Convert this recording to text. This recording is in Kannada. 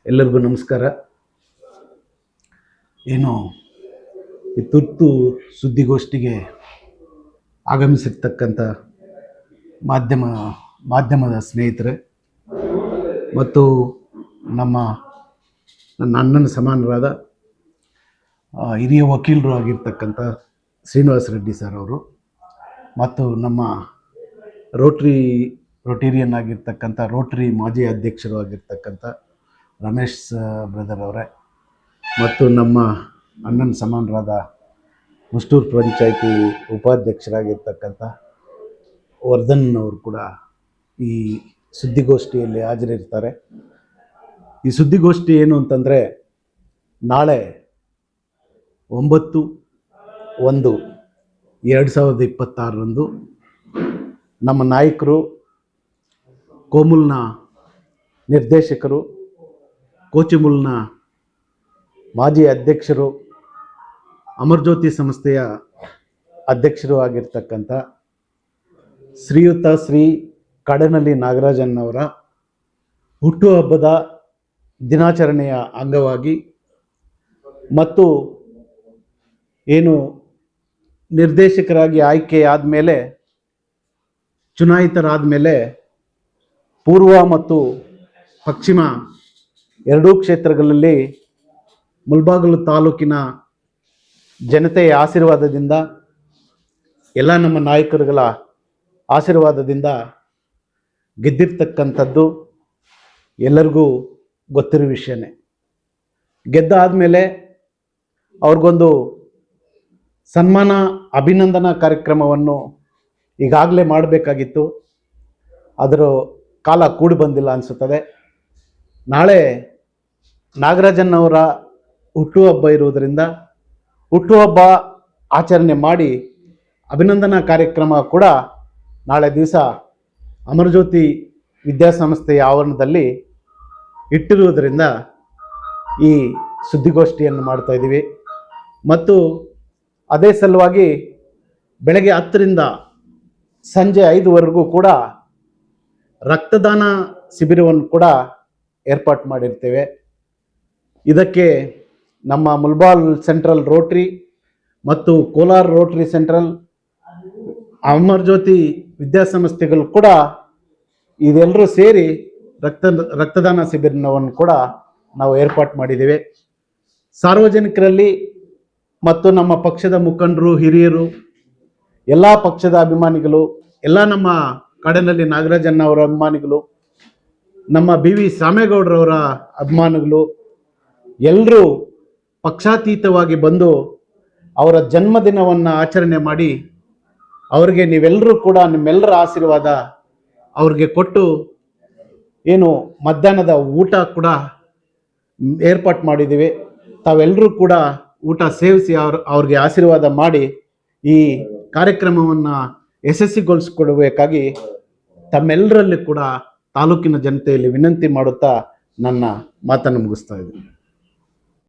ಎಲ್ಲರಿಗೂ ನಮಸ್ಕಾರ. ಏನು ಈ ತುರ್ತು ಸುದ್ದಿಗೋಷ್ಠಿಗೆ ಆಗಮಿಸಿರ್ತಕ್ಕಂಥ ಮಾಧ್ಯಮದ ಸ್ನೇಹಿತರೆ ಮತ್ತು ನನ್ನ ಅಣ್ಣನ ಸಮಾನರಾದ ಹಿರಿಯ ವಕೀಲರು ಆಗಿರ್ತಕ್ಕಂಥ ಶ್ರೀನಿವಾಸ ರೆಡ್ಡಿ ಸರ್ ಅವರು ಮತ್ತು ನಮ್ಮ ರೋಟೇರಿಯನ್ ಆಗಿರ್ತಕ್ಕಂಥ ರೋಟರಿ ಮಾಜಿ ಅಧ್ಯಕ್ಷರು ಆಗಿರ್ತಕ್ಕಂಥ ರಮೇಶ್ ಬ್ರದರ್ ಅವರೇ ಮತ್ತು ನಮ್ಮ ಅಣ್ಣನ ಸಮಾನರಾದ ಮುಷ್ಟೂರು ಪಂಚಾಯಿತಿ ಉಪಾಧ್ಯಕ್ಷರಾಗಿರ್ತಕ್ಕಂಥ ವರ್ಧನ್ ಅವರು ಕೂಡ ಈ ಸುದ್ದಿಗೋಷ್ಠಿಯಲ್ಲಿ ಹಾಜರಿರ್ತಾರೆ. ಈ ಸುದ್ದಿಗೋಷ್ಠಿ ಏನು ಅಂತಂದರೆ, ನಾಳೆ 9/1/2026 ನಮ್ಮ ನಾಯಕರು, ಕೋಮುಲ್ನ ನಿರ್ದೇಶಕರು, ಕೋಚಿಮುಲ್ನ ಮಾಜಿ ಅಧ್ಯಕ್ಷರು, ಅಮರಜ್ಯೋತಿ ಸಂಸ್ಥೆಯ ಅಧ್ಯಕ್ಷರು ಆಗಿರ್ತಕ್ಕಂಥ ಶ್ರೀಯುತ ಶ್ರೀ ಕಾಡನಹಳ್ಳಿ ನಾಗರಾಜನ್ನವರ ಹುಟ್ಟುಹಬ್ಬದ ದಿನಾಚರಣೆಯ ಅಂಗವಾಗಿ ಮತ್ತು ಏನು ನಿರ್ದೇಶಕರಾಗಿ ಆಯ್ಕೆಯಾದ ಮೇಲೆ, ಚುನಾಯಿತರಾದ ಮೇಲೆ ಪೂರ್ವ ಮತ್ತು ಪಶ್ಚಿಮ ಎರಡೂ ಕ್ಷೇತ್ರಗಳಲ್ಲಿ ಮುಳಬಾಗಿಲು ತಾಲೂಕಿನ ಜನತೆಯ ಆಶೀರ್ವಾದದಿಂದ, ಎಲ್ಲ ನಮ್ಮ ನಾಯಕರುಗಳ ಆಶೀರ್ವಾದದಿಂದ ಗೆದ್ದಿರ್ತಕ್ಕಂಥದ್ದು ಎಲ್ಲರಿಗೂ ಗೊತ್ತಿರೋ ವಿಷಯನೇ. ಗೆದ್ದಾದಮೇಲೆ ಅವ್ರಿಗೊಂದು ಸನ್ಮಾನ ಅಭಿನಂದನಾ ಕಾರ್ಯಕ್ರಮವನ್ನು ಈಗಾಗಲೇ ಮಾಡಬೇಕಾಗಿತ್ತು. ಅದರ ಕಾಲ ಕೂಡಿ ಬಂದಿಲ್ಲ ಅನಿಸುತ್ತದೆ. ನಾಳೆ ನಾಗರಾಜನ್ನವರ ಹುಟ್ಟುಹಬ್ಬ ಇರುವುದರಿಂದ ಹುಟ್ಟುಹಬ್ಬ ಆಚರಣೆ ಮಾಡಿ ಅಭಿನಂದನಾ ಕಾರ್ಯಕ್ರಮ ಕೂಡ ನಾಳೆ ದಿವಸ ಅಮರಜ್ಯೋತಿ ವಿದ್ಯಾಸಂಸ್ಥೆಯ ಆವರಣದಲ್ಲಿ ಇಟ್ಟಿರುವುದರಿಂದ ಈ ಸುದ್ದಿಗೋಷ್ಠಿಯನ್ನು ಮಾಡ್ತಾ ಇದ್ದೀವಿ. ಮತ್ತು ಅದೇ ಸಲುವಾಗಿ ಬೆಳಗ್ಗೆ 10ರಿಂದ ಸಂಜೆ 5ವರೆಗೂ ಕೂಡ ರಕ್ತದಾನ ಶಿಬಿರವನ್ನು ಕೂಡ ಏರ್ಪಾಟ್ ಮಾಡಿರ್ತೇವೆ. ಇದಕ್ಕೆ ನಮ್ಮ ಮುಳಬಾಲ್ ಸೆಂಟ್ರಲ್ ರೋಟ್ರಿ ಮತ್ತು ಕೋಲಾರ ರೋಟ್ರಿ ಸೆಂಟ್ರಲ್, ಅಮರಜ್ಯೋತಿ ವಿದ್ಯಾಸಂಸ್ಥೆಗಳು ಕೂಡ ಇದೆಲ್ಲರೂ ಸೇರಿ ರಕ್ತದಾನ ಶಿಬಿರವನ್ನು ಕೂಡ ನಾವು ಏರ್ಪಾಟ್ ಮಾಡಿದ್ದೇವೆ. ಸಾರ್ವಜನಿಕರಲ್ಲಿ ಮತ್ತು ನಮ್ಮ ಪಕ್ಷದ ಮುಖಂಡರು, ಹಿರಿಯರು, ಎಲ್ಲ ಪಕ್ಷದ ಅಭಿಮಾನಿಗಳು, ಎಲ್ಲ ನಮ್ಮ ಕಾಡನಹಳ್ಳಿ ನಾಗರಾಜನ್ನ ಅವರ ಅಭಿಮಾನಿಗಳು, ನಮ್ಮ BV ಸಾಮೇಗೌಡರವರ ಅಭಿಮಾನಿಗಳು ಎಲ್ಲರೂ ಪಕ್ಷಾತೀತವಾಗಿ ಬಂದು ಅವರ ಜನ್ಮದಿನವನ್ನು ಆಚರಣೆ ಮಾಡಿ ಅವರಿಗೆ ನೀವೆಲ್ಲರೂ ಕೂಡ ನಿಮ್ಮೆಲ್ಲರ ಆಶೀರ್ವಾದ ಅವ್ರಿಗೆ ಕೊಟ್ಟು ಏನು ಮಧ್ಯಾಹ್ನದ ಊಟ ಕೂಡ ಏರ್ಪಾಟ್ ಮಾಡಿದ್ದೀವಿ. ತಾವೆಲ್ಲರೂ ಕೂಡ ಊಟ ಸೇವಿಸಿ ಅವ್ರಿಗೆ ಆಶೀರ್ವಾದ ಮಾಡಿ ಈ ಕಾರ್ಯಕ್ರಮವನ್ನು ಯಶಸ್ವಿಗೊಳಿಸಿಕೊಡಬೇಕಾಗಿ ತಮ್ಮೆಲ್ಲರಲ್ಲಿ ಕೂಡ ತಾಲೂಕಿನ ಜನತೆಯಲ್ಲಿ ವಿನಂತಿ ಮಾಡುತ್ತಾ ನನ್ನ ಮಾತನ್ನು ಮುಗಿಸ್ತಾ ಇದ್ದೀನಿ.